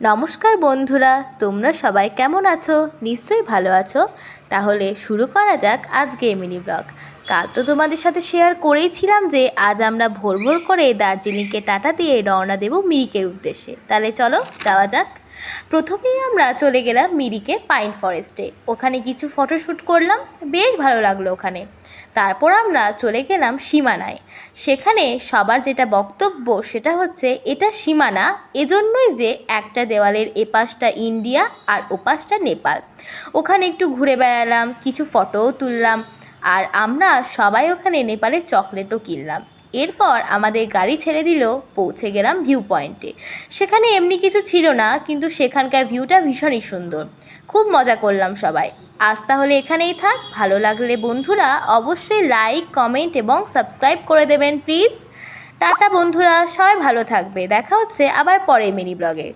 নমস্কার বন্ধুরা, তোমরা সবাই কেমন আছো? নিশ্চয়ই ভালো আছো। তাহলে শুরু করা যাক আজকে মিনি ব্লগ। কাল তো তোমাদের সাথে শেয়ার করেইছিলাম যে আজ আমরা ভোর ভোর করে দার্জিলিংকে টাটা দিয়ে রওনা দেব মিরিকের উদ্দেশ্যে। তাহলে চলো যাওয়া যাক। প্রথমেই আমরা চলে গেলাম মিরিকে পাইন ফরেস্টে। ওখানে কিছু ফটোশ্যুট করলাম, বেশ ভালো লাগলো ওখানে। তারপর আমরা চলে গেলাম সীমানায়। সেখানে সবার যেটা বক্তব্য সেটা হচ্ছে এটা সীমানা এজন্যই যে একটা দেওয়ালের এপাশটা ইন্ডিয়া আর ওপাশটা নেপাল। ওখানে একটু ঘুরে বেড়ালাম, কিছু ফটোও তুললাম, আর আমরা সবাই ওখানে নেপালের চকলেটও কিনলাম। এরপর আমাদের গাড়ি ছেড়ে দিল, পৌঁছে গেলাম ভিউ পয়েন্টে। সেখানে এমনি কিছু ছিল না, কিন্তু সেখানকার ভিউটা ভীষণই সুন্দর। খুব মজা করলাম সবাই। আজ তাহলে এখানেই থাক। ভালো লাগলে বন্ধুরা অবশ্যই লাইক, কমেন্ট এবং সাবস্ক্রাইব করে দেবেন প্লিজ। টাটা বন্ধুরা, সবাই ভালো থাকবে। দেখা হচ্ছে আবার পরে মিনি ব্লগে।